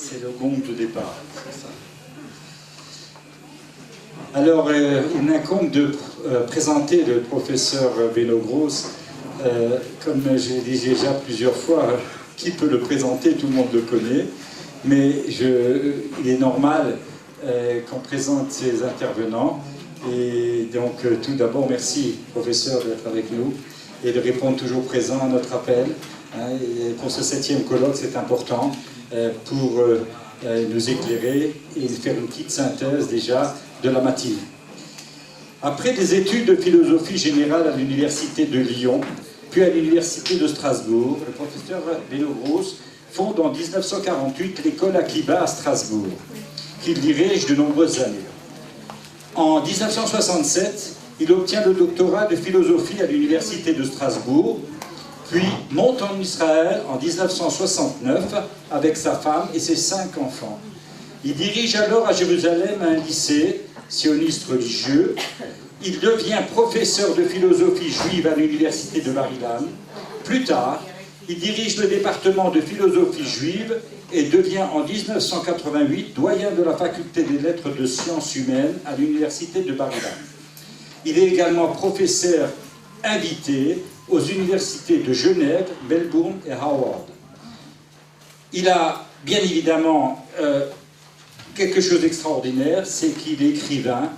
C'est le gong de départ, c'est ça. Alors, il m'incombe de présenter le professeur Vélo-Gross. Comme j'ai dit déjà plusieurs fois, qui peut le présenter? Tout le monde le connaît. Mais il est normal qu'on présente ses intervenants. Et donc, tout d'abord, merci, professeur, d'être avec nous et de répondre toujours présent à notre appel. Et pour ce 7e colloque, c'est important pour nous éclairer et faire une petite synthèse déjà de la matinée. Après des études de philosophie générale à l'université de Lyon, puis à l'université de Strasbourg, le professeur Vélo-Gross fonde en 1948 l'école Akiba à Strasbourg, qu'il dirige de nombreuses années. En 1967, il obtient le doctorat de philosophie à l'université de Strasbourg, puis monte en Israël en 1969 avec sa femme et ses 5 enfants. Il dirige alors à Jérusalem un lycée sioniste religieux. Il devient professeur de philosophie juive à l'université de Bar-Ilan. Plus tard, il dirige le département de philosophie juive et devient en 1988 doyen de la faculté des lettres de sciences humaines à l'université de Bar-Ilan. Il est également professeur invité aux universités de Genève, Melbourne et Harvard. Il a bien évidemment quelque chose d'extraordinaire, c'est qu'il est écrivain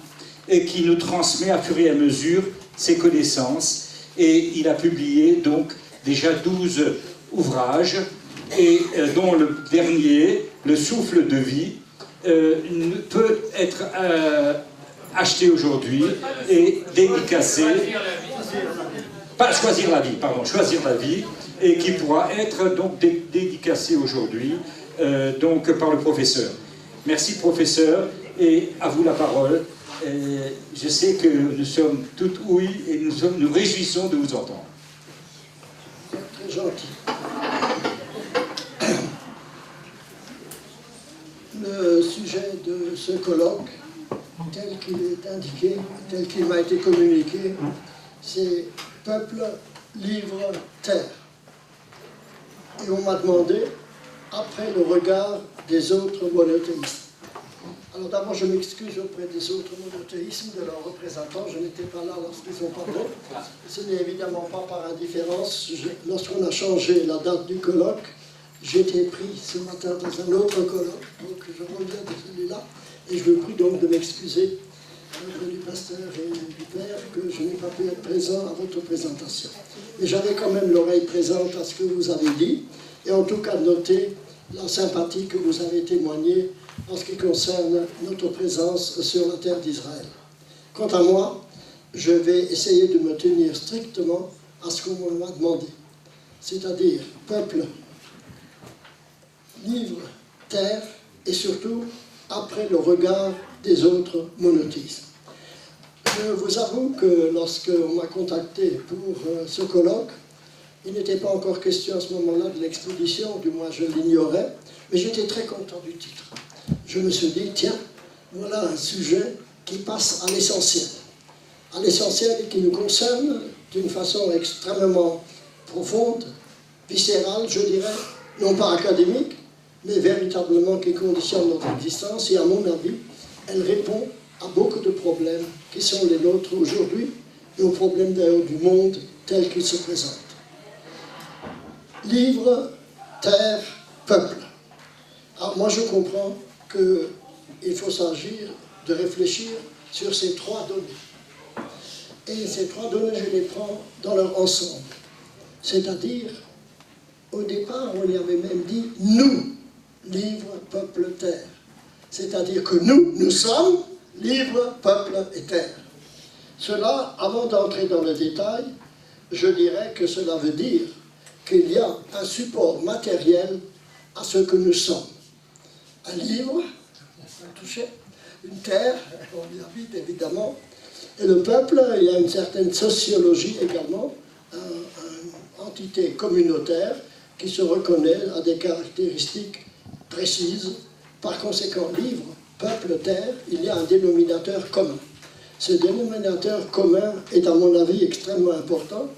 et qui nous transmet à fur et à mesure ses connaissances. Et il a publié donc déjà 12 ouvrages, et dont le dernier, Le souffle de vie, peut être acheté aujourd'hui et dédicacé. Pas choisir la vie, pardon, choisir la vie, et qui pourra être donc dédicacé aujourd'hui donc par le professeur. Merci professeur, et à vous la parole. Je sais que nous sommes toutes ouïes et nous réjouissons de vous entendre. Très gentil. Le sujet de ce colloque, tel qu'il est indiqué, tel qu'il m'a été communiqué, c'est peuple, livre, terre. Et on m'a demandé, après le regard des autres monothéistes. Alors d'abord, je m'excuse auprès des autres monothéismes, de leurs représentants. Je n'étais pas là lorsqu'ils ont parlé. Ce n'est évidemment pas par indifférence. Lorsqu'on a changé la date du colloque, j'étais pris ce matin dans un autre colloque. Donc je reviens de celui-là. Et je vous prie donc de m'excuser auprès du pasteur et du père que je n'ai pas pu être présent à votre présentation. Mais j'avais quand même l'oreille présente à ce que vous avez dit. Et en tout cas, noter la sympathie que vous avez témoignée en ce qui concerne notre présence sur la terre d'Israël. Quant à moi, je vais essayer de me tenir strictement à ce qu'on m'a demandé, c'est-à-dire peuple, livre, terre, et surtout après le regard des autres monothéismes. Je vous avoue que lorsqu'on m'a contacté pour ce colloque, il n'était pas encore question à ce moment-là de l'expédition, du moins je l'ignorais, mais j'étais très content du titre. Je me suis dit, tiens, voilà un sujet qui passe à l'essentiel et qui nous concerne d'une façon extrêmement profonde, viscérale, je dirais, non pas académique, mais véritablement qui conditionne notre existence, et à mon avis, elle répond à beaucoup de problèmes qui sont les nôtres aujourd'hui, et aux problèmes d'ailleurs du monde tel qu'il se présente. Livre, terre, peuple. Alors moi je comprends qu'il faut s'agir de réfléchir sur ces 3 données. Et ces 3 données, je les prends dans leur ensemble. C'est-à-dire, au départ, on y avait même dit « nous », livre, peuple, terre. C'est-à-dire que nous sommes livre, peuple et terre. Cela, avant d'entrer dans le détail, je dirais que cela veut dire qu'il y a un support matériel à ce que nous sommes. Un livre, touché, une terre, on y habite évidemment, et le peuple, il y a une certaine sociologie également, une entité communautaire qui se reconnaît à des caractéristiques précises. Par conséquent, livre, peuple, terre, il y a un dénominateur commun. Ce dénominateur commun est à mon avis extrêmement important.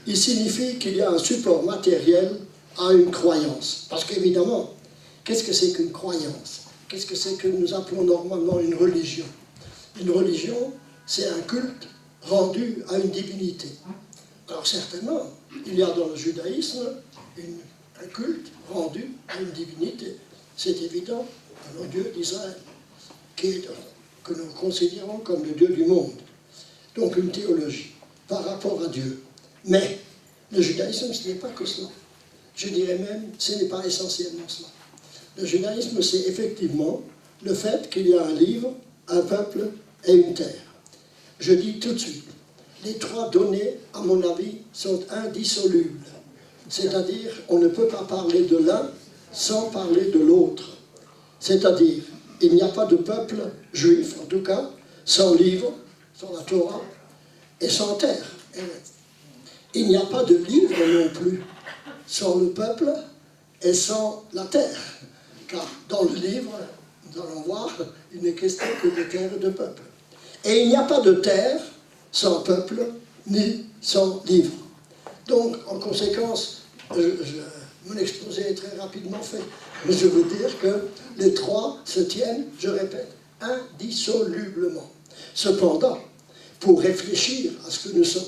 Il signifie qu'il y a un support matériel à une croyance. Parce qu'évidemment, Qu'est-ce que c'est qu'une croyance? Qu'est-ce que c'est que nous appelons normalement une religion? Une religion, c'est un culte rendu à une divinité. Alors certainement, il y a dans le judaïsme un culte rendu à une divinité. C'est évident, le Dieu d'Israël, que nous considérons comme le Dieu du monde. Donc une théologie par rapport à Dieu. Mais le judaïsme, ce n'est pas que cela. Je dirais même, ce n'est pas essentiellement cela. Le judaïsme, c'est effectivement le fait qu'il y a un livre, un peuple et une terre. Je dis tout de suite, les trois données, à mon avis, sont indissolubles. C'est-à-dire, on ne peut pas parler de l'un sans parler de l'autre. C'est-à-dire, il n'y a pas de peuple juif, en tout cas, sans livre, sans la Torah, et sans terre. Il n'y a pas de livre non plus sans le peuple et sans la terre. Car dans le livre, nous allons voir, il n'est question que de terre et de peuple. Et il n'y a pas de terre sans peuple, ni sans livre. Donc, en conséquence, mon exposé est très rapidement fait. Mais je veux dire que les trois se tiennent, je répète, indissolublement. Cependant, pour réfléchir à ce que nous sommes,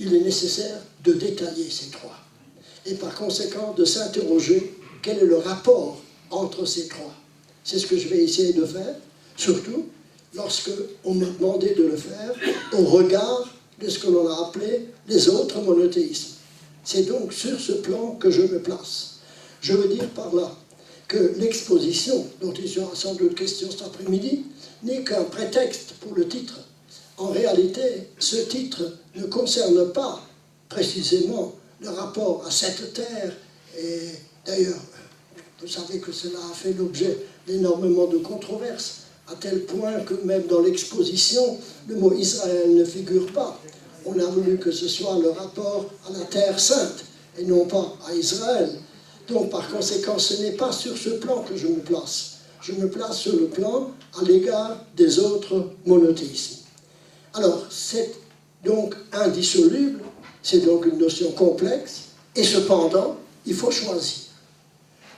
il est nécessaire de détailler ces trois. Et par conséquent, de s'interroger quel est le rapport entre ces trois. C'est ce que je vais essayer de faire, surtout lorsque on m'a demandé de le faire au regard de ce que l'on a appelé les autres monothéismes. C'est donc sur ce plan que je me place. Je veux dire par là que l'exposition, dont il sera sans doute question cet après-midi, n'est qu'un prétexte pour le titre. En réalité, ce titre ne concerne pas précisément le rapport à cette terre, et d'ailleurs, vous savez que cela a fait l'objet d'énormément de controverses, à tel point que même dans l'exposition, le mot Israël ne figure pas. On a voulu que ce soit le rapport à la terre sainte, et non pas à Israël. Donc par conséquent, ce n'est pas sur ce plan que je me place. Je me place sur le plan à l'égard des autres monothéismes. Alors, c'est donc indissoluble, c'est donc une notion complexe, et cependant, il faut choisir.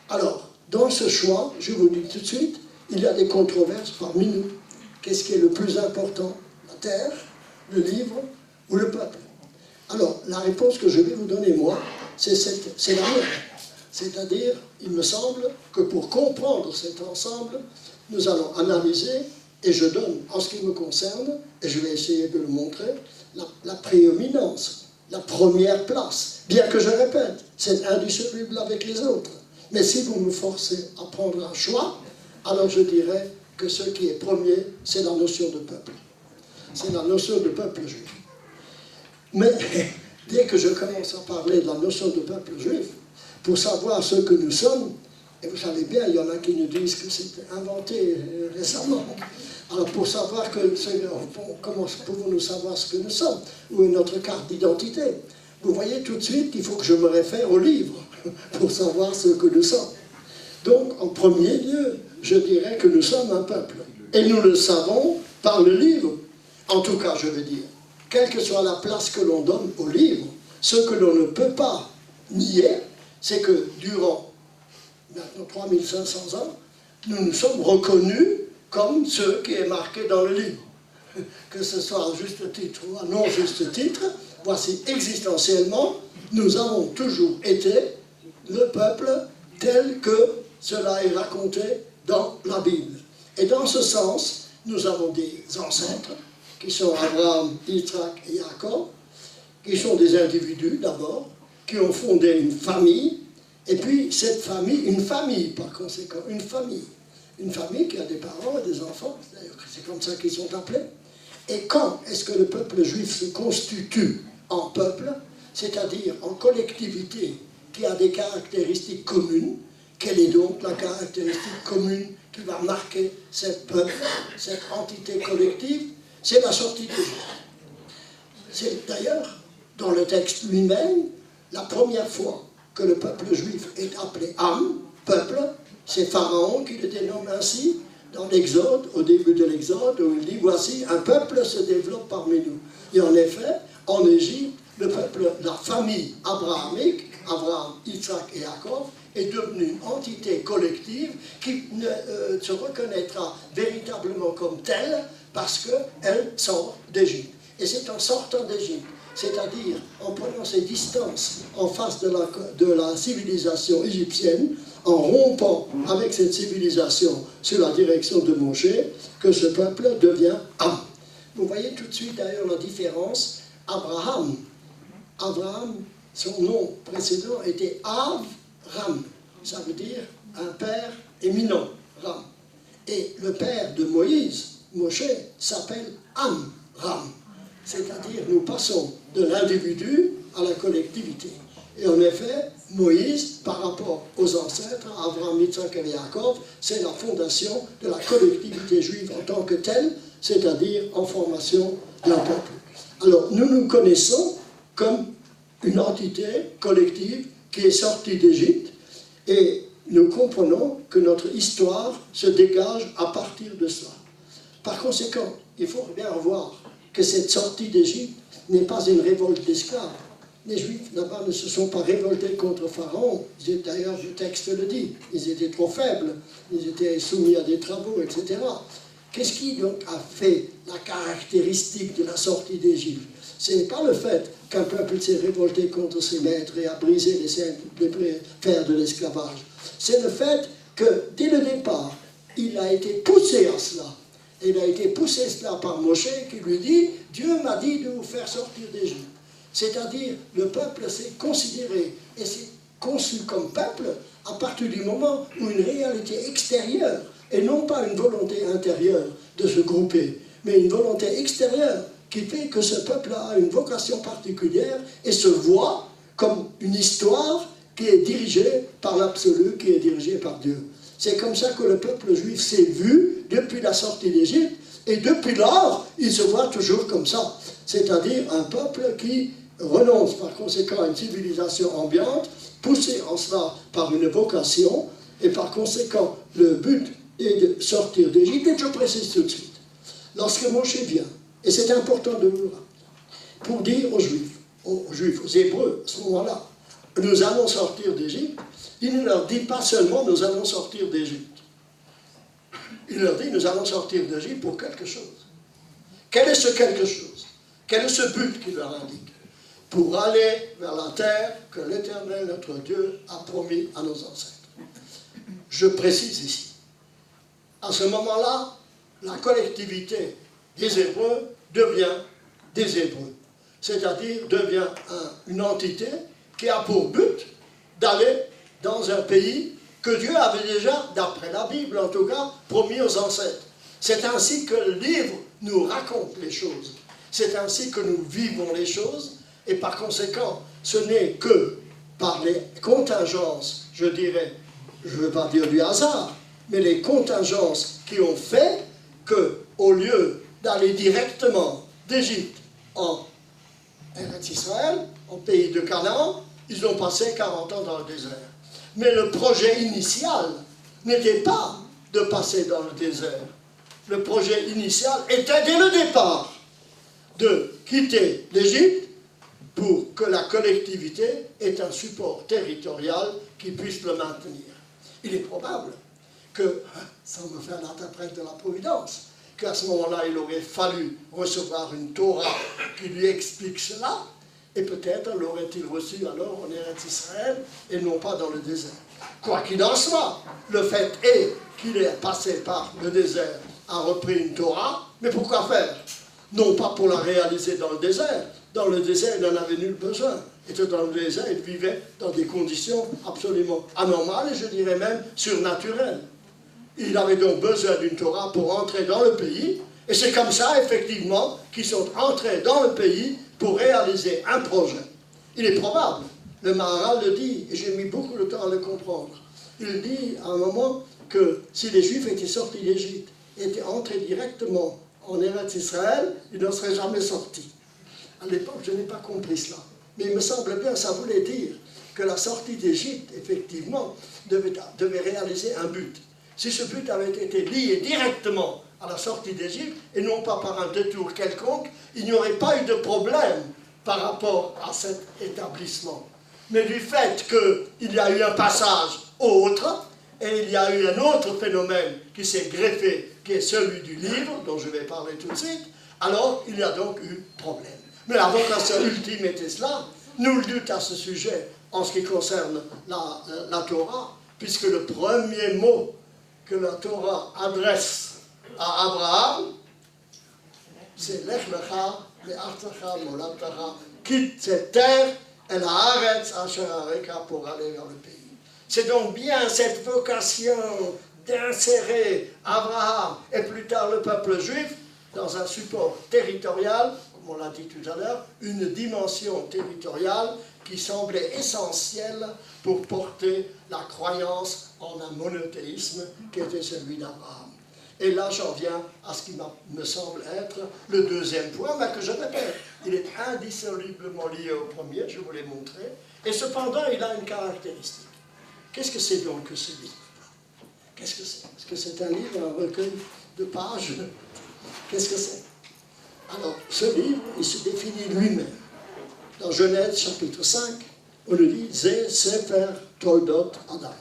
Alors, dans ce choix, je vous dis tout de suite, il y a des controverses parmi nous. Qu'est-ce qui est le plus important? La terre, le livre ou le peuple? Alors, la réponse que je vais vous donner, moi, c'est la mienne. C'est-à-dire, il me semble que pour comprendre cet ensemble, nous allons analyser, et je donne, en ce qui me concerne, et je vais essayer de le montrer, la prééminence, la première place. Bien que je répète, c'est indissoluble avec les autres. Mais si vous me forcez à prendre un choix, alors je dirais que ce qui est premier, c'est la notion de peuple. C'est la notion de peuple juif. Mais dès que je commence à parler de la notion de peuple juif, pour savoir ce que nous sommes, et vous savez bien, il y en a qui nous disent que c'était inventé récemment. Alors pour savoir comment pouvons-nous savoir ce que nous sommes, où est notre carte d'identité? Vous voyez tout de suite qu'il faut que je me réfère au livre pour savoir ce que nous sommes. Donc en premier lieu, je dirais que nous sommes un peuple. Et nous le savons par le livre. En tout cas, je veux dire, quelle que soit la place que l'on donne au livre, ce que l'on ne peut pas nier, c'est que durant maintenant 3500 ans, nous nous sommes reconnus comme ce qui est marqué dans le livre. Que ce soit à juste titre ou à non juste titre, voici existentiellement, nous avons toujours été le peuple tel que cela est raconté dans la Bible. Et dans ce sens, nous avons des ancêtres, qui sont Abraham, Isaac et Jacob, qui sont des individus d'abord, qui ont fondé une famille, et puis cette famille, une famille par conséquent, une famille qui a des parents et des enfants, d'ailleurs c'est comme ça qu'ils sont appelés. Et quand est-ce que le peuple juif se constitue en peuple, c'est-à-dire en collectivité qui a des caractéristiques communes? Quelle est donc la caractéristique commune qui va marquer cette peuple, cette entité collective? C'est la sortie d'Égypte. C'est d'ailleurs, dans le texte lui-même, la première fois que le peuple juif est appelé Am, peuple, c'est Pharaon qui le dénomme ainsi, dans l'Exode, au début de l'Exode, où il dit, voici, un peuple se développe parmi nous. Et en effet, en Égypte, le peuple, la famille abrahamique, Abraham, Isaac et Jacob, est devenue une entité collective qui ne se reconnaîtra véritablement comme telle parce qu'elle sort d'Égypte. Et c'est en sortant d'Égypte, c'est-à-dire en prenant ses distances en face de la civilisation égyptienne, en rompant avec cette civilisation sur la direction de Moshe, que ce peuple devient Am. Vous voyez tout de suite d'ailleurs la différence. Abraham, son nom précédent était Avram, ça veut dire un père éminent, Ram. Et le père de Moïse, Moshe, s'appelle Amram. C'est-à-dire nous passons de l'individu à la collectivité. Et en effet, Moïse, par rapport aux ancêtres, Abraham, Yitzhak et Yaakov, c'est la fondation de la collectivité juive en tant que telle, c'est-à-dire en formation d'un peuple. Alors, nous nous connaissons comme une entité collective qui est sortie d'Égypte et nous comprenons que notre histoire se dégage à partir de cela. Par conséquent, il faut bien voir que cette sortie d'Égypte n'est pas une révolte d'esclaves. Les Juifs là-bas ne se sont pas révoltés contre Pharaon. D'ailleurs, le texte le dit. Ils étaient trop faibles, ils étaient soumis à des travaux, etc. Qu'est-ce qui donc a fait la caractéristique de la sortie d'Égypte? Ce n'est pas le fait qu'un peuple s'est révolté contre ses maîtres et a brisé les fers de l'esclavage. C'est le fait que, dès le départ, il a été poussé à cela. Il a été poussé cela par Moshe qui lui dit « Dieu m'a dit de vous faire sortir d'Égypte ». C'est-à-dire, le peuple s'est considéré et s'est conçu comme peuple à partir du moment où une réalité extérieure, et non pas une volonté intérieure de se grouper, mais une volonté extérieure qui fait que ce peuple a une vocation particulière et se voit comme une histoire qui est dirigée par l'absolu, qui est dirigée par Dieu. C'est comme ça que le peuple juif s'est vu depuis la sortie d'Égypte, et depuis lors, il se voit toujours comme ça. C'est-à-dire un peuple qui renonce par conséquent à une civilisation ambiante, poussé en cela par une vocation, et par conséquent, le but est de sortir d'Égypte. Et je précise tout de suite, lorsque Moshe vient, et c'est important de le rappeler, pour dire aux Juifs, aux Hébreux, à ce moment-là, nous allons sortir d'Égypte, il ne leur dit pas seulement nous allons sortir d'Égypte. Il leur dit nous allons sortir d'Égypte pour quelque chose. Quel est ce quelque chose? Quel est ce but qu'il leur indique? Pour aller vers la terre que l'Éternel, notre Dieu, a promis à nos ancêtres. Je précise ici, à ce moment-là, la collectivité des Hébreux devient des Hébreux. C'est-à-dire devient une entité qui a pour but d'aller dans un pays que Dieu avait déjà, d'après la Bible en tout cas, promis aux ancêtres. C'est ainsi que le livre nous raconte les choses. C'est ainsi que nous vivons les choses, et par conséquent, ce n'est que par les contingences, je dirais, je ne veux pas dire du hasard, mais les contingences qui ont fait que, au lieu d'aller directement d'Égypte en Eretz Israël, en pays de Canaan, ils ont passé 40 ans dans le désert. Mais le projet initial n'était pas de passer dans le désert. Le projet initial était dès le départ de quitter l'Égypte pour que la collectivité ait un support territorial qui puisse le maintenir. Il est probable que, sans me faire l'interprète de la Providence, qu'à ce moment-là, il aurait fallu recevoir une Torah qui lui explique cela, et peut-être l'aurait-il reçu alors en Eretz Israël et non pas dans le désert. Quoi qu'il en soit, le fait est qu'il est passé par le désert, a repris une Torah, mais pourquoi faire? Non pas pour la réaliser dans le désert. Dans le désert, il n'en avait nul besoin. Et dans le désert, il vivait dans des conditions absolument anormales, et je dirais même surnaturelles. Il avait donc besoin d'une Torah pour entrer dans le pays, et c'est comme ça, effectivement, qu'ils sont entrés dans le pays pour réaliser un projet. Il est probable, le Maharal le dit, et j'ai mis beaucoup de temps à le comprendre, il dit à un moment que si les Juifs étaient sortis d'Égypte, étaient entrés directement en Eretz Israël, ils n'en seraient jamais sortis. À l'époque, je n'ai pas compris cela. Mais il me semble bien, ça voulait dire que la sortie d'Égypte, effectivement, devait réaliser un but. Si ce but avait été lié directement à la sortie d'Égypte, et non pas par un détour quelconque, il n'y aurait pas eu de problème par rapport à cet établissement. mais du fait qu'il y a eu un passage autre, et il y a eu un autre phénomène qui s'est greffé, qui est celui du livre, dont je vais parler tout de suite, alors il y a donc eu problème. Mais la vocation ultime était cela. Nul doute à ce sujet en ce qui concerne la Torah, puisque le premier mot que la Torah adresse à Abraham, c'est Lech lecha le'artzecha moladtecha, quitte cette terre et la haaretz asher areka pour aller vers le pays. C'est donc bien cette vocation d'insérer Abraham et plus tard le peuple juif dans un support territorial, comme on l'a dit tout à l'heure, une dimension territoriale qui semblait essentielle pour porter la croyance en un monothéisme qui était celui d'Abraham. Et là, j'en viens à ce qui me semble être le deuxième point, mais que je répète, il est indissolublement lié au premier, je vous l'ai montré, et cependant, il a une caractéristique. Qu'est-ce que c'est donc que ce livre? Qu'est-ce que c'est? Est-ce que c'est un livre, un recueil de pages? Qu'est-ce que c'est? Alors, ce livre, il se définit lui-même. Dans Genèse chapitre 5, on le dit « Zé Sefer Toldot Adam ».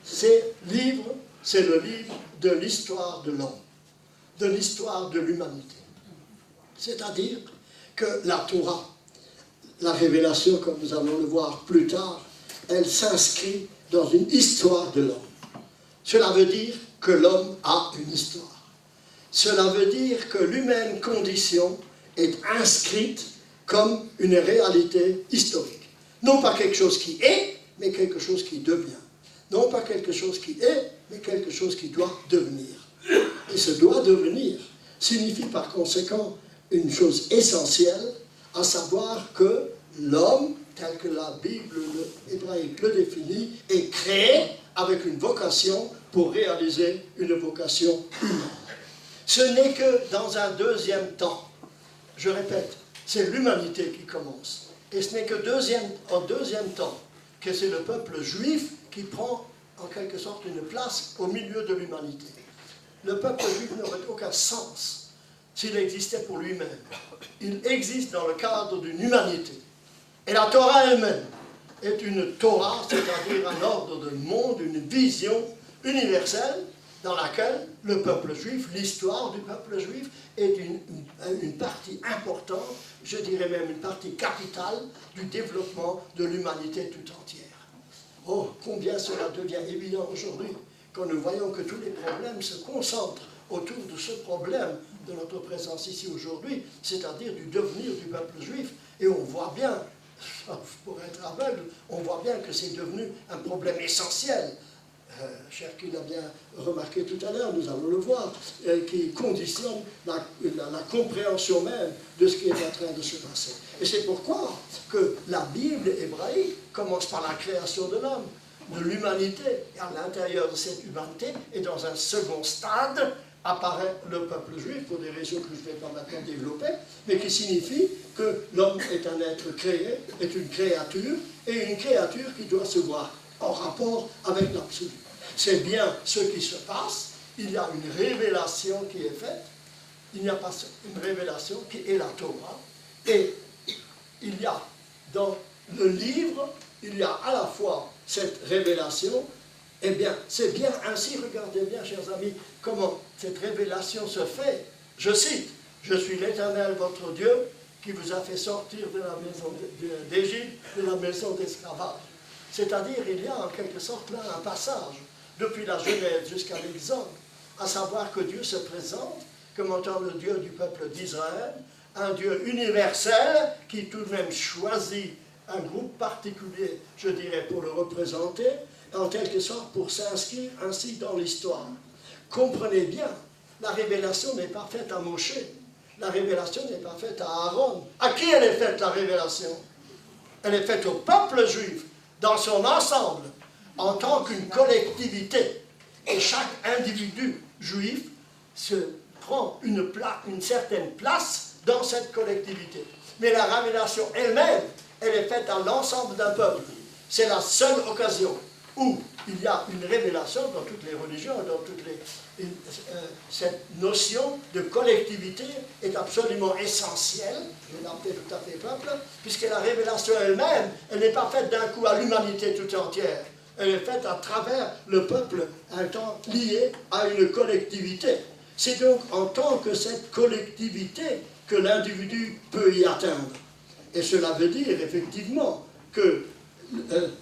C'est le livre de l'histoire de l'homme, de l'histoire de l'humanité. C'est-à-dire que la Torah, la révélation, comme nous allons le voir plus tard, elle s'inscrit dans une histoire de l'homme. Cela veut dire que l'homme a une histoire. Cela veut dire que l'humaine condition est inscrite comme une réalité historique. Non pas quelque chose qui est, mais quelque chose qui devient. Non pas quelque chose qui est, mais quelque chose qui doit devenir. Et ce doit devenir signifie par conséquent une chose essentielle, à savoir que l'homme, tel que la Bible hébraïque le définit, est créé avec une vocation pour réaliser une vocation humaine. Ce n'est que dans un deuxième temps, je répète, c'est l'humanité qui commence. Et ce n'est que en deuxième temps que c'est le peuple juif qui prend en quelque sorte une place au milieu de l'humanité. Le peuple juif n'aurait aucun sens s'il existait pour lui-même. Il existe dans le cadre d'une humanité. Et la Torah elle-même est une Torah, c'est-à-dire un ordre de monde, une vision universelle dans laquelle le peuple juif, l'histoire du peuple juif, est une partie importante, je dirais même une partie capitale du développement de l'humanité tout entière. Oh, combien cela devient évident aujourd'hui, quand nous voyons que tous les problèmes se concentrent autour de ce problème de notre présence ici aujourd'hui, c'est-à-dire du devenir du peuple juif, et on voit bien, pour être aveugle, on voit bien que c'est devenu un problème essentiel. Cherki l'a bien remarqué tout à l'heure, nous allons le voir, qui conditionne la compréhension même de ce qui est en train de se passer. Et c'est pourquoi que la Bible hébraïque commence par la création de l'homme, de l'humanité, et à l'intérieur de cette humanité, et dans un second stade, apparaît le peuple juif, pour des raisons que je ne vais pas maintenant développer, mais qui signifie que l'homme est un être créé, est une créature, et une créature qui doit se voir en rapport avec l'absolu. C'est bien ce qui se passe, il y a une révélation qui est faite, il n'y a pas une révélation qui est la Torah, et il y a dans le livre, il y a à la fois cette révélation, eh bien, c'est bien ainsi, regardez bien, chers amis, comment cette révélation se fait. Je cite, « Je suis l'Éternel, votre Dieu, qui vous a fait sortir de la maison d'Égypte, de la maison d'esclavage. » C'est-à-dire, il y a en quelque sorte là un passage, depuis la Genèse jusqu'à l'Exode, à savoir que Dieu se présente comme étant le Dieu du peuple d'Israël, un Dieu universel qui tout de même choisit un groupe particulier, je dirais, pour le représenter, en quelque sorte pour s'inscrire ainsi dans l'histoire. Comprenez bien, la révélation n'est pas faite à Moshe, la révélation n'est pas faite à Aaron. À qui elle est faite, la révélation? Elle est faite au peuple juif, dans son ensemble, en tant qu'une collectivité. Et chaque individu juif se prend une certaine place dans cette collectivité. Mais la révélation elle-même, elle est faite à l'ensemble d'un peuple. C'est la seule occasion où il y a une révélation dans toutes les religions, dans toutes les, cette notion de collectivité est absolument essentielle, je l'ai appelé tout à fait peuple, puisque la révélation elle-même, elle n'est pas faite d'un coup à l'humanité tout entière, elle est faite à travers le peuple étant lié à une collectivité. C'est donc en tant que cette collectivité que l'individu peut y atteindre. Et cela veut dire effectivement que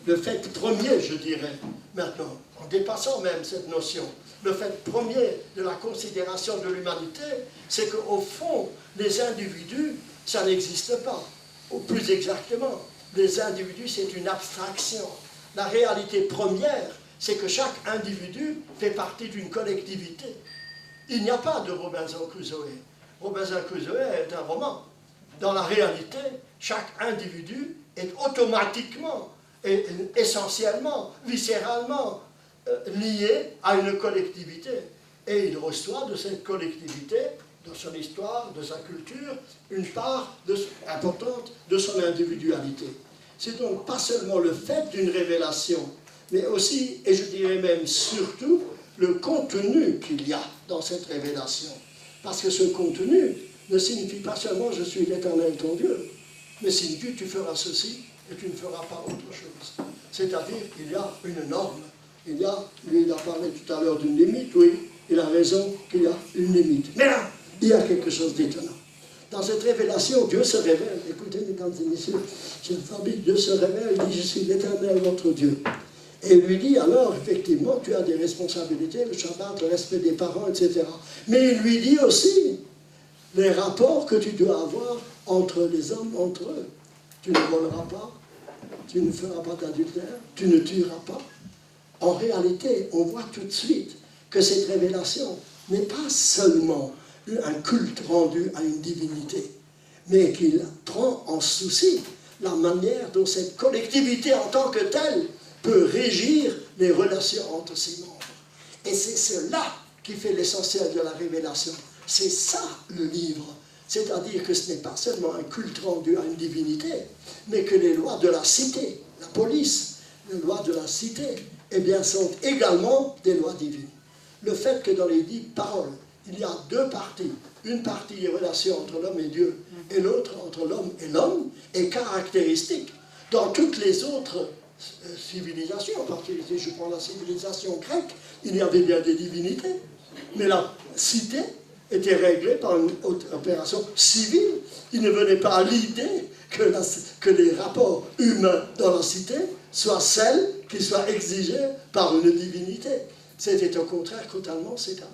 le fait premier, je dirais, maintenant, en dépassant même cette notion, le fait premier de la considération de l'humanité, c'est qu'au fond, les individus, ça n'existe pas. Ou plus exactement, les individus, c'est une abstraction. La réalité première, c'est que chaque individu fait partie d'une collectivité. Il n'y a pas de Robinson Crusoe. Robinson Crusoe est un roman. Dans la réalité, chaque individu est automatiquement et essentiellement, viscéralement lié à une collectivité. Et il reçoit de cette collectivité, de son histoire, de sa culture, une part importante de son individualité. C'est donc pas seulement le fait d'une révélation, mais aussi, et je dirais même surtout, le contenu qu'il y a dans cette révélation. Parce que ce contenu ne signifie pas seulement « je suis l'Éternel ton Dieu », mais signifie « tu feras ceci et tu ne feras pas autre chose ». C'est-à-dire qu'il y a une norme. Il y a, lui il a parlé tout à l'heure d'une limite, oui, il a raison qu'il y a une limite. Mais là, il y a quelque chose d'étonnant. Dans cette révélation, Dieu se révèle. Écoutez, mesdames et messieurs, cette famille, Dieu se révèle, il dit « je suis l'Éternel votre Dieu ». Et il lui dit, alors, effectivement, tu as des responsabilités, le Shabbat, le respect des parents, etc. Mais il lui dit aussi les rapports que tu dois avoir entre les hommes, entre eux. Tu ne voleras pas, tu ne feras pas d'adultère, tu ne tueras pas. En réalité, on voit tout de suite que cette révélation n'est pas seulement un culte rendu à une divinité, mais qu'il prend en souci la manière dont cette collectivité en tant que telle peut régir les relations entre ses membres. Et c'est cela qui fait l'essentiel de la révélation. C'est ça le livre. C'est-à-dire que ce n'est pas seulement un culte rendu à une divinité, mais que les lois de la cité, la police, les lois de la cité, eh bien, sont également des lois divines. Le fait que dans les 10 paroles, il y a 2 parties, une partie des relations entre l'homme et Dieu, et l'autre entre l'homme et l'homme, est caractéristique. Dans toutes les autres civilisations, en particulier, je prends la civilisation grecque, il y avait bien des divinités, mais la cité était réglée par une opération civile. Il ne venait pas à l'idée que les rapports humains dans la cité soient celles qui soient exigées par une divinité. C'était au contraire totalement séparé.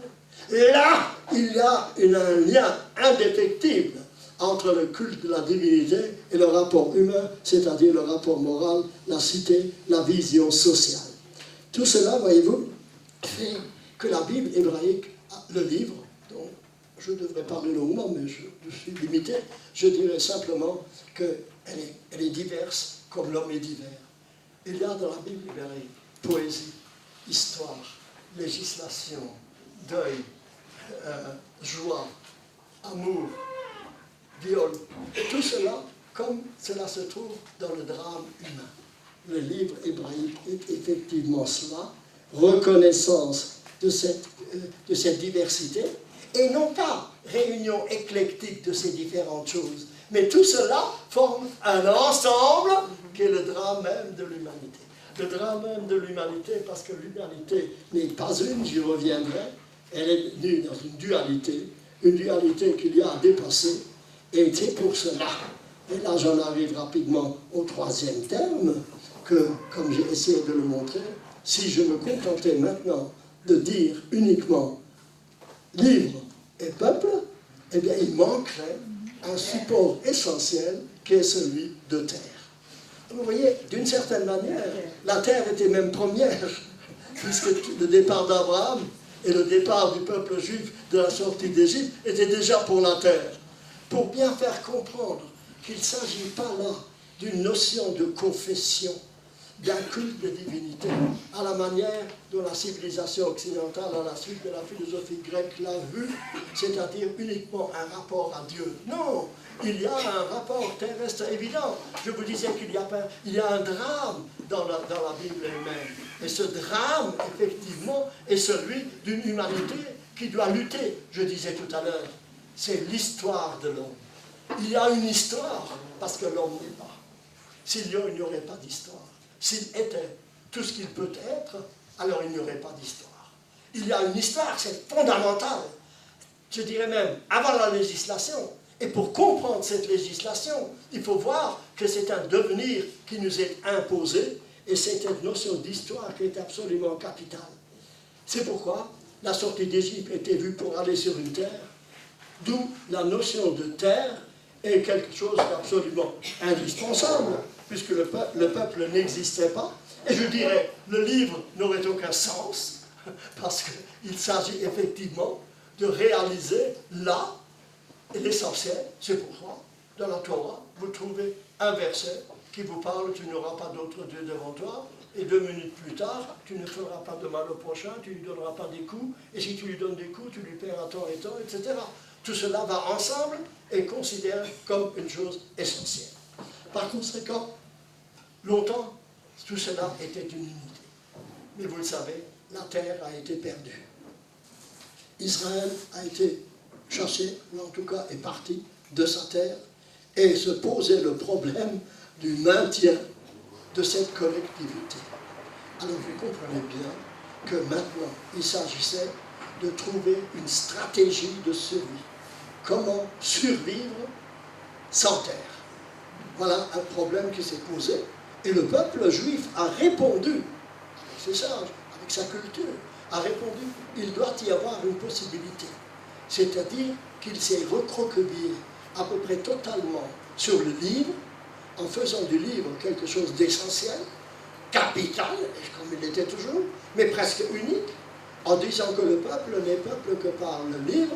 Et là, il y a un lien indéfectible entre le culte de la divinité et le rapport humain, c'est-à-dire le rapport moral, la cité, la vision sociale. Tout cela, voyez-vous, fait que la Bible hébraïque, le livre, dont je devrais parler longuement, mais je suis limité, je dirais simplement qu'elle est diverse comme l'homme est divers. Il y a dans la Bible hébraïque poésie, histoire, législation, deuil, joie, amour, viol, et tout cela, comme cela se trouve dans le drame humain. Le livre hébraïque est effectivement cela, reconnaissance de cette diversité, et non pas réunion éclectique de ces différentes choses, mais tout cela forme un ensemble qui est le drame même de l'humanité. Le drame même de l'humanité, parce que l'humanité n'est pas une, j'y reviendrai, elle est née dans une dualité qu'il y a à dépasser, et c'est pour cela, et là j'en arrive rapidement au 3e terme, que, comme j'ai essayé de le montrer, si je me contentais maintenant de dire uniquement livre et peuple, eh bien il manquerait un support essentiel qui est celui de terre. Vous voyez, d'une certaine manière, la terre était même première, puisque le départ d'Abraham et le départ du peuple juif de la sortie d'Égypte étaient déjà pour la terre. Pour bien faire comprendre qu'il ne s'agit pas là d'une notion de confession, d'un culte de divinité, à la manière dont la civilisation occidentale, à la suite de la philosophie grecque, l'a vu, c'est-à-dire uniquement un rapport à Dieu. Non, il y a un rapport terrestre évident. Je vous disais qu'il y a un drame dans la Bible elle-même. Et ce drame, effectivement, est celui d'une humanité qui doit lutter, je disais tout à l'heure. C'est l'histoire de l'homme. Il y a une histoire, parce que l'homme n'est pas. S'il n'y aurait pas d'histoire. S'il était tout ce qu'il peut être, alors il n'y aurait pas d'histoire. Il y a une histoire, c'est fondamental. Je dirais même, avant la législation. Et pour comprendre cette législation, il faut voir que c'est un devenir qui nous est imposé, et c'est une notion d'histoire qui est absolument capitale. C'est pourquoi la sortie d'Égypte était vue pour aller sur une terre, d'où la notion de terre est quelque chose d'absolument indispensable, puisque le peuple n'existait pas. Et je dirais, le livre n'aurait aucun sens, parce qu'il s'agit effectivement de réaliser là, et l'essentiel, c'est pourquoi, dans la Torah, vous trouvez un verset qui vous parle, tu n'auras pas d'autre Dieu devant toi, et 2 minutes plus tard, tu ne feras pas de mal au prochain, tu ne lui donneras pas des coups, et si tu lui donnes des coups, tu lui paieras tant et tant, etc. Tout cela va ensemble et considère comme une chose essentielle. Par conséquent, longtemps, tout cela était une unité. Mais vous le savez, la terre a été perdue. Israël a été chassé, ou en tout cas est parti de sa terre, et se posait le problème du maintien de cette collectivité. Alors vous comprenez bien que maintenant, il s'agissait de trouver une stratégie de survie. Comment survivre sans terre? Voilà un problème qui s'est posé. Et le peuple juif a répondu, c'est ça, avec sa culture, a répondu, il doit y avoir une possibilité. C'est-à-dire qu'il s'est recroquevillé à peu près totalement sur le livre, en faisant du livre quelque chose d'essentiel, capital, comme il était toujours, mais presque unique, en disant que le peuple n'est peuple que par le livre,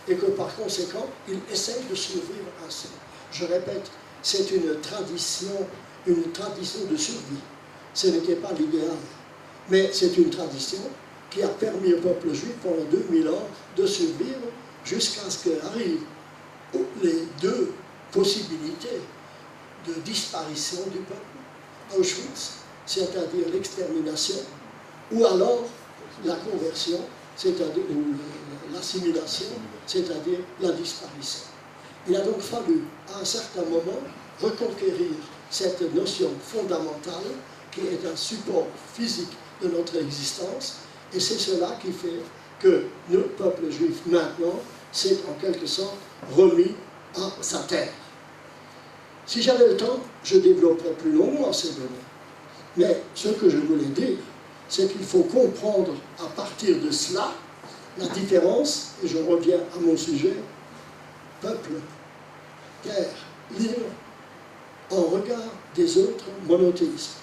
et que par conséquent, il essaye de survivre ainsi. Je répète, c'est une tradition de survie. Ce n'était pas l'idéal, mais c'est une tradition qui a permis au peuple juif pendant 2000 ans de survivre jusqu'à ce qu'arrivent les 2 possibilités de disparition du peuple. Auschwitz, c'est-à-dire l'extermination, ou alors la conversion, c'est-à-dire l'assimilation, c'est-à-dire la disparition. Il a donc fallu, à un certain moment, reconquérir cette notion fondamentale qui est un support physique de notre existence, et c'est cela qui fait que le peuple juif, maintenant, s'est en quelque sorte remis à sa terre. Si j'avais le temps, je développerais plus longuement ces données. Mais ce que je voulais dire, c'est qu'il faut comprendre à partir de cela la différence, et je reviens à mon sujet, peuple, terre, libre, en regard des autres monothéismes.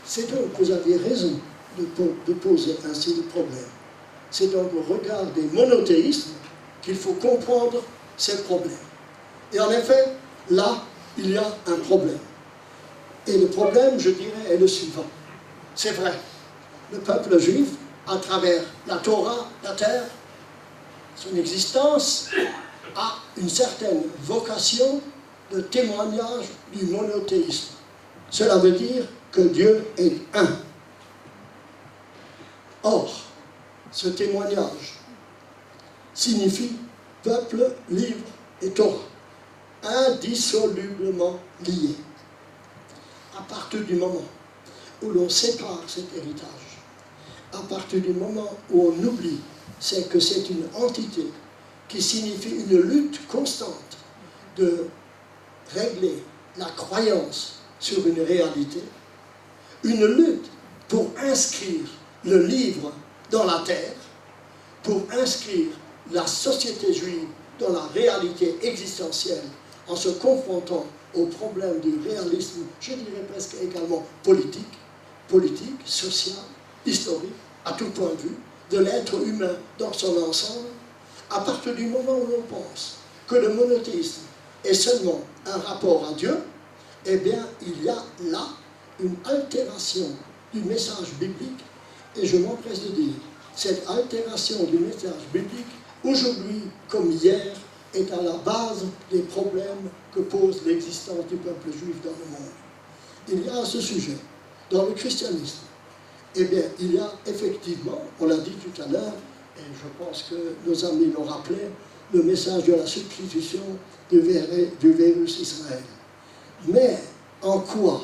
C'est donc, vous aviez raison de poser ainsi le problème. C'est donc au regard des monothéismes qu'il faut comprendre ces problèmes. Et en effet, là, il y a un problème. Et le problème, je dirais, est le suivant. C'est vrai, le peuple juif, à travers la Torah, la terre, son existence, a une certaine vocation de témoignage du monothéisme. Cela veut dire que Dieu est un. Or, ce témoignage signifie peuple, livre et Torah, indissolublement liés. À partir du moment où l'on sépare cet héritage, à partir du moment où on oublie, c'est que c'est une entité qui signifie une lutte constante de régler la croyance sur une réalité, une lutte pour inscrire le livre dans la terre, pour inscrire la société juive dans la réalité existentielle en se confrontant aux problèmes du réalisme, je dirais presque également politique, social, historique, à tout point de vue, de l'être humain dans son ensemble, à partir du moment où l'on pense que le monothéisme est seulement un rapport à Dieu, eh bien, il y a là une altération du message biblique, et je m'empresse de dire, cette altération du message biblique, aujourd'hui comme hier, est à la base des problèmes que pose l'existence du peuple juif dans le monde. Il y a à ce sujet, dans le christianisme, eh bien, il y a effectivement, on l'a dit tout à l'heure, et je pense que nos amis l'ont rappelé, le message de la substitution du virus Israël. Mais en quoi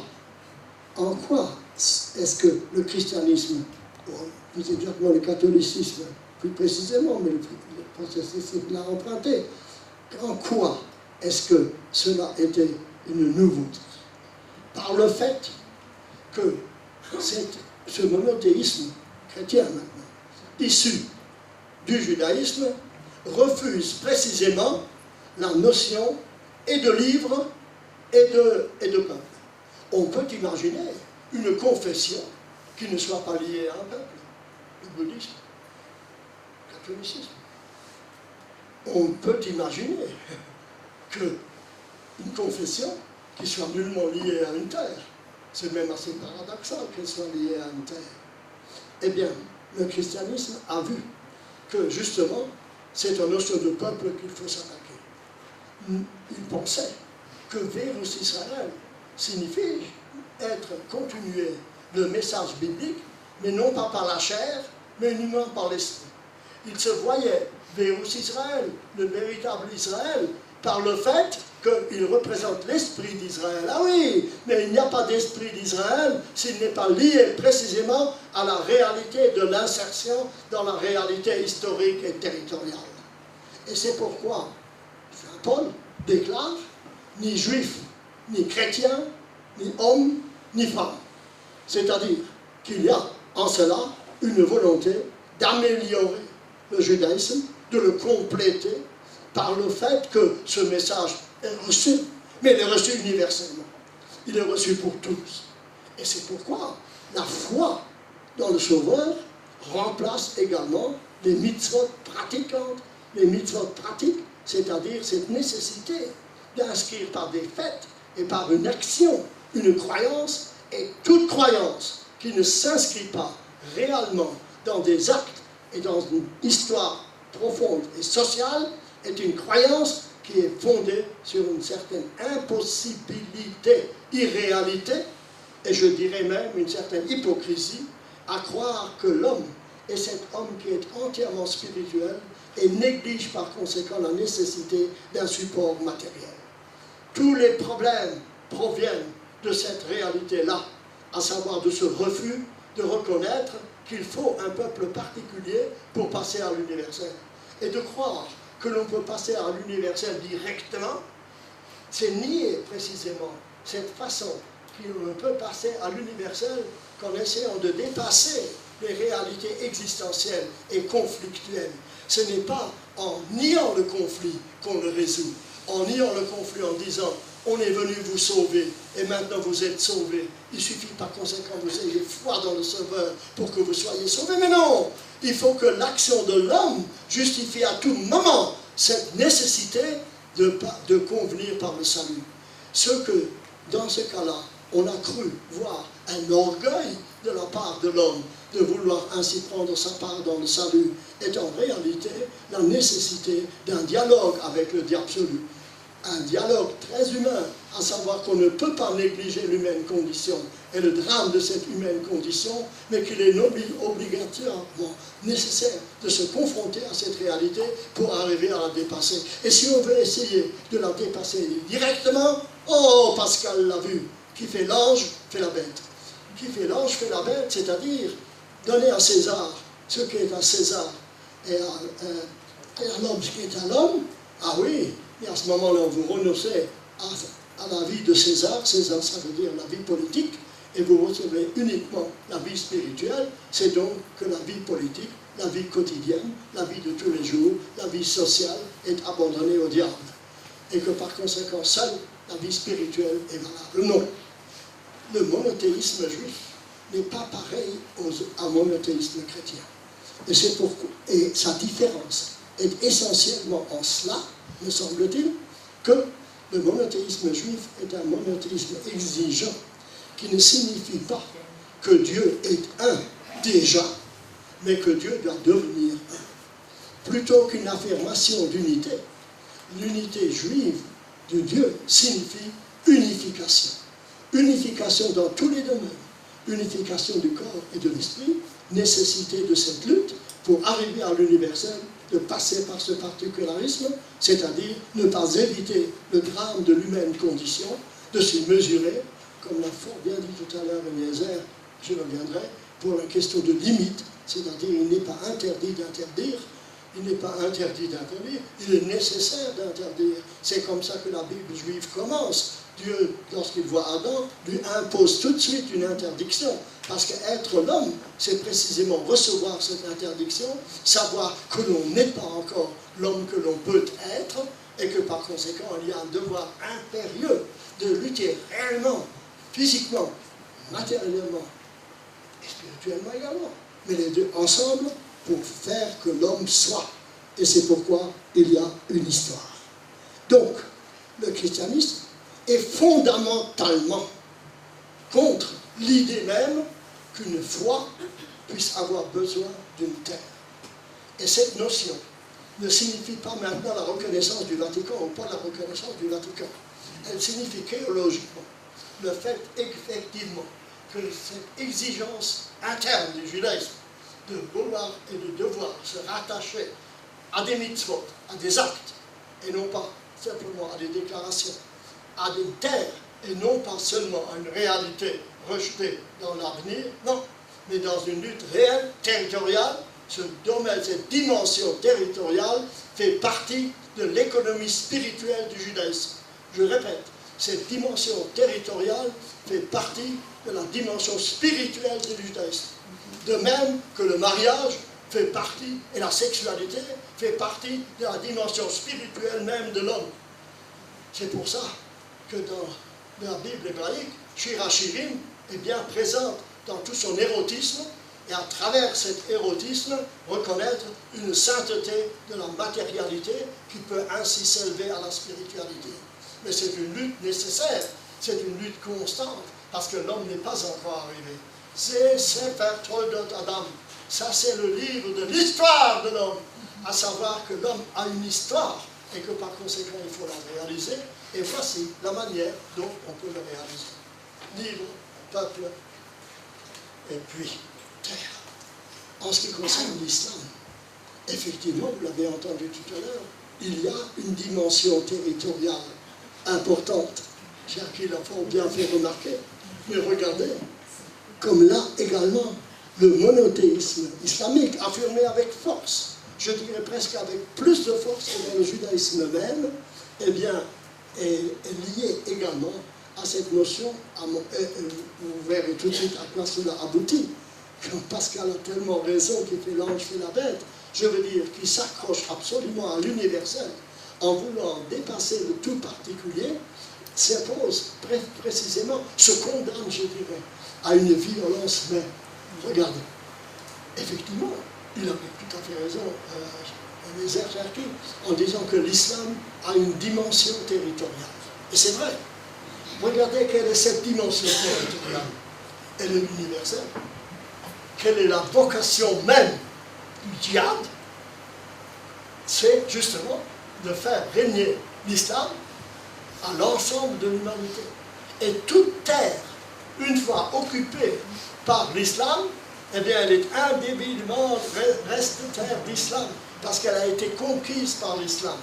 est-ce que le christianisme, plus exactement le catholicisme, plus précisément, mais le protestantisme l'a emprunté, en quoi est-ce que cela était une nouveauté? Par le fait que ce monothéisme chrétien maintenant, issu du judaïsme, refuse précisément la notion et de livre et de peuple. On peut imaginer une confession qui ne soit pas liée à un peuple, le bouddhisme, le catholicisme. On peut imaginer qu'une confession qui soit nullement liée à une terre, c'est même assez paradoxal qu'elle soit liée à une terre. Eh bien, le christianisme a vu que justement, c'est une notion de peuple qu'il faut s'attaquer. Il pensait que Virus Israël signifie continuer le message biblique, mais non pas par la chair, mais uniquement par l'esprit. Il se voyait, Virus Israël, le véritable Israël, par le fait qu'il représente l'esprit d'Israël. Ah oui, mais il n'y a pas d'esprit d'Israël s'il n'est pas lié précisément à la réalité de l'insertion dans la réalité historique et territoriale. Et c'est pourquoi Saint Paul déclare ni juif, ni chrétien, ni homme, ni femme. C'est-à-dire qu'il y a en cela une volonté d'améliorer le judaïsme, de le compléter par le fait que ce message est reçu, mais il est reçu universellement. Il est reçu pour tous. Et c'est pourquoi la foi dans le Sauveur remplace également les mitzvot pratiquantes. Les mitzvot pratiques, c'est-à-dire cette nécessité d'inscrire par des faits et par une action, une croyance, et toute croyance qui ne s'inscrit pas réellement dans des actes et dans une histoire profonde et sociale est une croyance qui est fondée sur une certaine impossibilité, irréalité, et je dirais même une certaine hypocrisie, à croire que l'homme est cet homme qui est entièrement spirituel et néglige par conséquent la nécessité d'un support matériel. Tous les problèmes proviennent de cette réalité-là, à savoir de ce refus de reconnaître qu'il faut un peuple particulier pour passer à l'universel. Et de croire que l'on peut passer à l'universel directement, c'est nier précisément cette façon qu'on peut passer à l'universel qu'en essayant de dépasser les réalités existentielles et conflictuelles. Ce n'est pas en niant le conflit qu'on le résout, en niant le conflit en disant on est venu vous sauver et maintenant vous êtes sauvés. Il suffit par conséquent que vous ayez foi dans le Sauveur pour que vous soyez sauvés. Mais non, il faut que l'action de l'homme justifie à tout moment cette nécessité de convenir par le salut. Ce que, dans ce cas-là, on a cru voir un orgueil de la part de l'homme de vouloir ainsi prendre sa part dans le salut, est en réalité la nécessité d'un dialogue avec le Dieu absolu. Un dialogue très humain, à savoir qu'on ne peut pas négliger l'humaine condition et le drame de cette humaine condition, mais qu'il est obligatoirement nécessaire de se confronter à cette réalité pour arriver à la dépasser. Et si on veut essayer de la dépasser directement, oh, Pascal l'a vu, qui fait l'ange fait la bête. Qui fait l'ange fait la bête, c'est-à-dire donner à César ce qui est à César et à l'homme ce qui est à l'homme. Ah oui, et à ce moment-là, vous renoncez à la vie de César. César, ça veut dire la vie politique, et vous recevez uniquement la vie spirituelle. C'est donc que la vie politique, la vie quotidienne, la vie de tous les jours, la vie sociale est abandonnée au diable. Et que par conséquent, seule la vie spirituelle est valable. Non. Le monothéisme juif n'est pas pareil au monothéisme chrétien. Et c'est pourquoi, et sa différence est essentiellement en cela, me semble-t-il, que le monothéisme juif est un monothéisme exigeant. qui ne signifie pas que Dieu est un déjà, mais que Dieu doit devenir un. Plutôt qu'une affirmation d'unité, l'unité juive de Dieu signifie unification. Unification dans tous les domaines. Unification du corps et de l'esprit, nécessité de cette lutte pour arriver à l'universel, de passer par ce particularisme, c'est-à-dire ne pas éviter le drame de l'humaine condition, de s'y mesurer, comme l'a fort bien dit tout à l'heure Eliezer, je reviendrai, pour la question de limite, c'est-à-dire il n'est pas interdit d'interdire, il n'est pas interdit d'interdire, il est nécessaire d'interdire. C'est comme ça que la Bible juive commence. Dieu, lorsqu'il voit Adam, lui impose tout de suite une interdiction. Parce qu'être l'homme, c'est précisément recevoir cette interdiction, savoir que l'on n'est pas encore l'homme que l'on peut être, et que par conséquent, il y a un devoir impérieux de lutter réellement, physiquement, matériellement, et spirituellement également, mais les deux ensemble pour faire que l'homme soit. Et c'est pourquoi il y a une histoire. Donc, le christianisme est fondamentalement contre l'idée même qu'une foi puisse avoir besoin d'une terre. Et cette notion ne signifie pas maintenant la reconnaissance du Vatican ou pas la reconnaissance du Vatican. Elle signifie théologiquement le fait effectivement que cette exigence interne du judaïsme de vouloir et de devoir se rattacher à des mitzvot, à des actes, et non pas simplement à des déclarations, à des terres, et non pas seulement à une réalité rejetée dans l'avenir, non, mais dans une lutte réelle, territoriale. Ce domaine, cette dimension territoriale fait partie de l'économie spirituelle du judaïsme. Je répète, cette dimension territoriale fait partie de la dimension spirituelle du judaïsme. De même que le mariage fait partie, et la sexualité fait partie de la dimension spirituelle même de l'homme. C'est pour ça que dans la Bible hébraïque, Shir HaShirim est bien présente dans tout son érotisme, et à travers cet érotisme, reconnaître une sainteté de la matérialité qui peut ainsi s'élever à la spiritualité. Mais c'est une lutte nécessaire, c'est une lutte constante, parce que l'homme n'est pas encore arrivé. C'est Sefer Toldot Adam. Ça, c'est le livre de l'histoire de l'homme, à savoir que l'homme a une histoire, et que par conséquent, il faut la réaliser. Et voici la manière dont on peut le réaliser. Livre, peuple, et puis terre. En ce qui concerne l'islam, effectivement, vous l'avez entendu tout à l'heure, il y a une dimension territoriale importante. Jacques l'a fort bien fait remarquer. Mais regardez, comme là également, le monothéisme islamique, affirmé avec force, je dirais presque avec plus de force que dans le judaïsme même, eh bien, est lié également à cette notion, vous verrez tout de suite à quoi cela aboutit. Quand Pascal a tellement raison qu'il fait l'ange, fait la bête, je veux dire qu'il s'accroche absolument à l'universel en voulant dépasser le tout particulier, s'impose précisément, se condamne, je dirais, à une violence même. Regardez, effectivement, il avait tout à fait raison, les Cherki, en disant que l'islam a une dimension territoriale. Et c'est vrai. Regardez quelle est cette dimension territoriale. Elle est universelle. Quelle est la vocation même du djihad? C'est justement de faire régner l'islam à l'ensemble de l'humanité. Et toute terre, une fois occupée par l'islam, eh bien, elle est indéfiniment reste terre d'islam, parce qu'elle a été conquise par l'islam.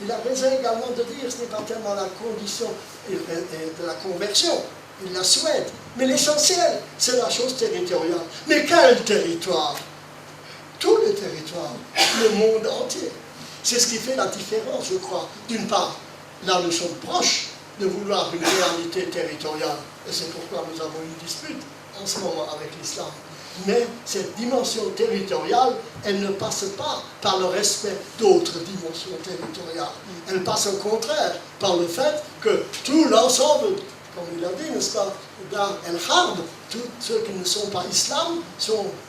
Il a raison également de dire que ce n'est pas tellement la condition de la conversion, il la souhaite, mais l'essentiel, c'est la chose territoriale. Mais quel territoire? Tous les territoires, le monde entier. C'est ce qui fait la différence, je crois. D'une part, là nous sommes proches de vouloir une réalité territoriale, et c'est pourquoi nous avons une dispute en ce moment avec l'islam. Mais cette dimension territoriale, elle ne passe pas par le respect d'autres dimensions territoriales. Elle passe au contraire par le fait que tout l'ensemble, comme il a dit, n'est-ce pas, dans El-Harb, tous ceux qui ne sont pas islam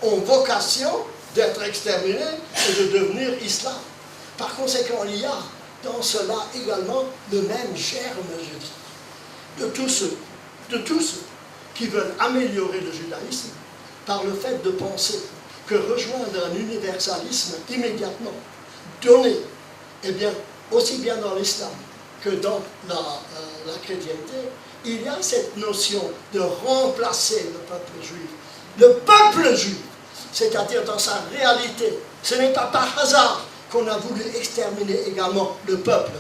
ont vocation d'être exterminés et de devenir islam. Par conséquent, il y a dans cela également le même germe, je dis, de tous ceux qui veulent améliorer le judaïsme par le fait de penser que rejoindre un universalisme immédiatement donné, eh bien, aussi bien dans l'islam que dans la chrétienté, il y a cette notion de remplacer le peuple juif. Le peuple juif, c'est-à-dire dans sa réalité. Ce n'est pas par hasard qu'on a voulu exterminer également le peuple,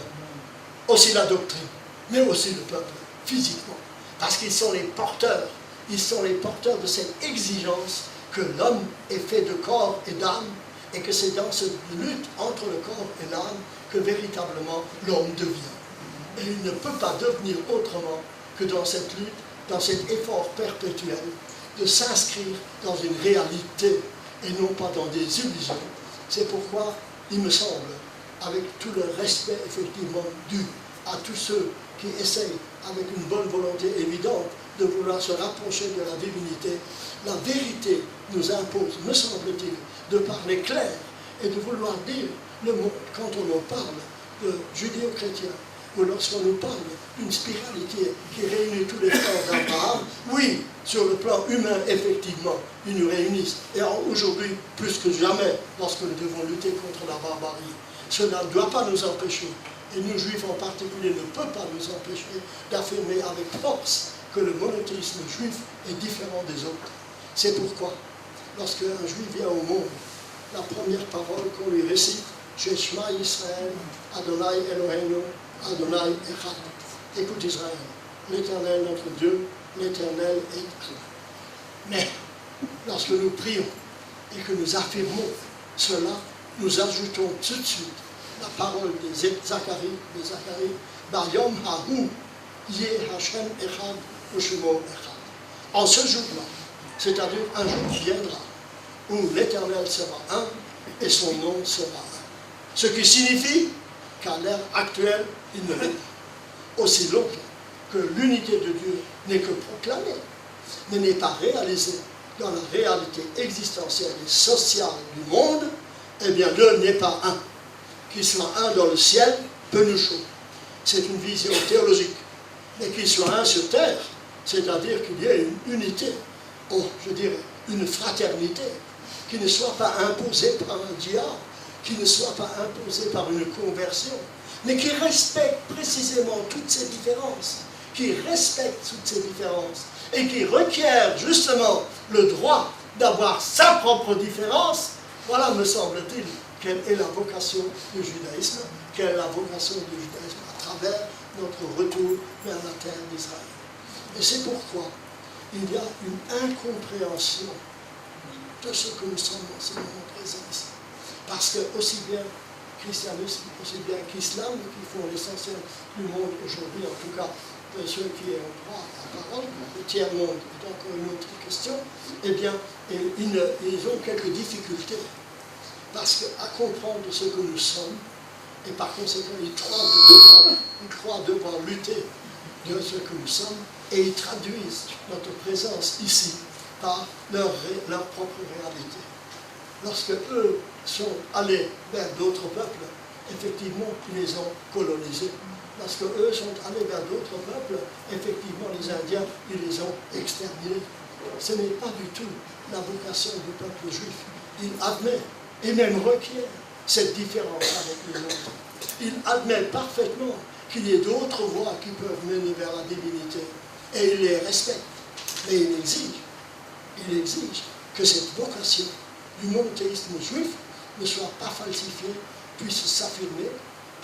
aussi la doctrine, mais aussi le peuple, physiquement. Parce qu'ils sont les porteurs de cette exigence que l'homme est fait de corps et d'âme, et que c'est dans cette lutte entre le corps et l'âme que véritablement l'homme devient. Et il ne peut pas devenir autrement que dans cette lutte, dans cet effort perpétuel de s'inscrire dans une réalité et non pas dans des illusions. C'est pourquoi il me semble, avec tout le respect effectivement dû à tous ceux qui essayent avec une bonne volonté évidente de vouloir se rapprocher de la divinité, la vérité nous impose, me semble-t-il, de parler clair et de vouloir dire le mot quand on nous parle de judéo-chrétien ou lorsqu'on nous parle d'une spiritualité qui réunit tous les frères d'Abraham. Oui, sur le plan humain, effectivement, ils nous réunissent. Et aujourd'hui, plus que jamais, lorsque nous devons lutter contre la barbarie, cela ne doit pas nous empêcher, et nous juifs en particulier ne peut pas nous empêcher d'affirmer avec force que le monothéisme juif est différent des autres. C'est pourquoi, lorsque un juif vient au monde, la première parole qu'on lui récite, Shema Israël, Adonai Eloheinu, Adonai Echad. Écoute Israël, l'Éternel notre Dieu, l'Éternel est un. Mais, lorsque nous prions et que nous affirmons cela, nous ajoutons tout de suite la parole de Zacharie, Bayom Hahu, Yeh Hashem Echad, Ushemo Echad. En ce jour-là, c'est-à-dire un jour viendra, où l'Éternel sera un et son nom sera un. Ce qui signifie qu'à l'ère actuelle, il ne l'est pas. Aussi longtemps que l'unité de Dieu n'est que proclamée, mais n'est pas réalisée dans la réalité existentielle et sociale du monde, eh bien, Dieu n'est pas un. Qu'il soit un dans le ciel, peu nous chaud. C'est une vision théologique. Mais qu'il soit un sur terre, c'est-à-dire qu'il y ait une unité, je dirais, une fraternité, qui ne soit pas imposée par un diable, qui ne soit pas imposée par une conversion, mais qui respecte précisément toutes ces différences, et qui requiert justement le droit d'avoir sa propre différence. Voilà, me semble-t-il, quelle est la vocation du judaïsme, quelle est la vocation du judaïsme à travers notre retour vers la terre d'Israël. Et c'est pourquoi il y a une incompréhension de ce que nous sommes dans ce moment présent ici. Parce que aussi bien christianisme, aussi bien qu'islam, qui font l'essentiel du monde aujourd'hui, en tout cas ceux qui ont droit à la parole, le tiers-monde est encore une autre question, eh bien, ils ont quelques difficultés. Parce qu'à comprendre ce que nous sommes, et par conséquent, ils croient devoir lutter de ce que nous sommes, et ils traduisent notre présence ici par leur propre réalité. Lorsque eux sont allés vers d'autres peuples, effectivement, ils les ont colonisés. Lorsque eux sont allés vers d'autres peuples, effectivement, les Indiens, ils les ont exterminés. Ce n'est pas du tout la vocation du peuple juif. Il admet, et même requiert, cette différence avec les autres. Il admet parfaitement qu'il y ait d'autres voies qui peuvent mener vers la divinité. Et il les respecte. Mais il exige que cette vocation du monothéisme juif ne soit pas falsifiée, puisse s'affirmer,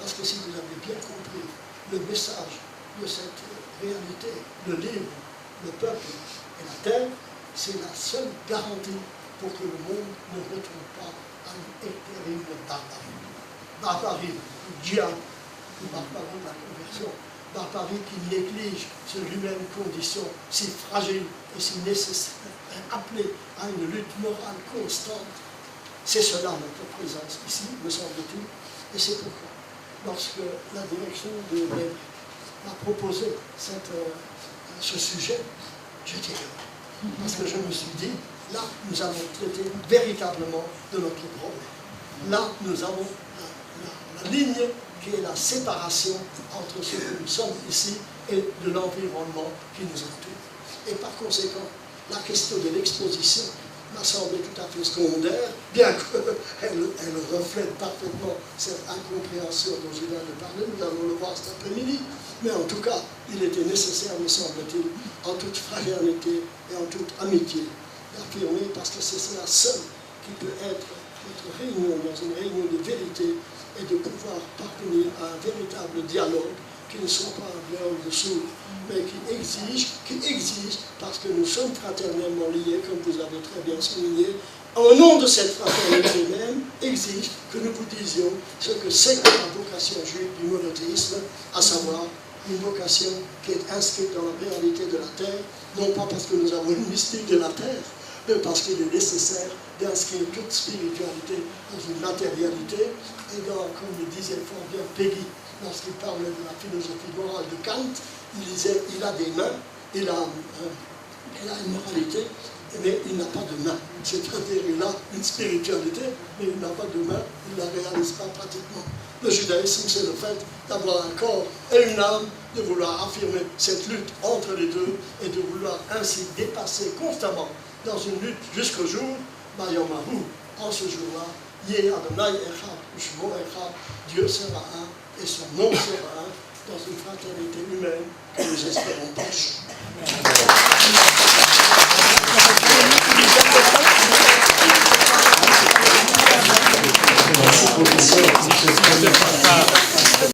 parce que si vous avez bien compris le message de cette réalité, le livre, le peuple et la terre, c'est la seule garantie pour que le monde ne retourne pas à une terrible barbarie. Barbarie du diable, barbarie de la conversion, barbarie qui néglige sur lui-même condition si fragile et si nécessaire, appelée à une lutte morale constante. C'est cela notre présence ici, me semble-t-il, et c'est pourquoi, lorsque la direction de l'Évêque m'a proposé ce sujet, j'ai dit non. Parce que je me suis dit, là, nous allons traiter véritablement de notre problème. Là, nous avons la ligne qui est la séparation entre ce que nous sommes ici et de l'environnement qui nous entoure. Et par conséquent, la question de l'exposition m'a semblé tout à fait secondaire, bien qu'elle reflète parfaitement cette incompréhension dont je viens de parler. Nous allons le voir cet après-midi. Mais en tout cas, il était nécessaire, me semble-t-il, en toute fraternité et en toute amitié, d'affirmer, parce que c'est la seule qui peut être notre réunion dans une réunion de vérité et de pouvoir parvenir à un véritable dialogue qui ne soit pas un dialogue de sourds, mais qui exige, parce que nous sommes fraternellement liés, comme vous avez très bien souligné, au nom de cette fraternité même, exige que nous vous disions ce que c'est que la vocation juive du monothéisme, à savoir une vocation qui est inscrite dans la réalité de la terre, non pas parce que nous avons une mystique de la terre, mais parce qu'il est nécessaire d'inscrire toute spiritualité dans une matérialité, et comme le disait fort bien Peggy, lorsqu'il parlait de la philosophie morale de Kant, il disait il a des mains, il a une moralité, mais il n'a pas de main. C'est-à-dire il a une spiritualité, mais il n'a pas de main, il ne la réalise pas pratiquement. Le judaïsme, c'est le fait d'avoir un corps et une âme, de vouloir affirmer cette lutte entre les deux et de vouloir ainsi dépasser constamment dans une lutte jusqu'au jour, Mayomahu, en ce jour-là, Yeh Adonai Echad, Ushmo Echad, Dieu sera un et son nom sera un, dans une fraternité humaine que nous espérons proche. Merci, professeur.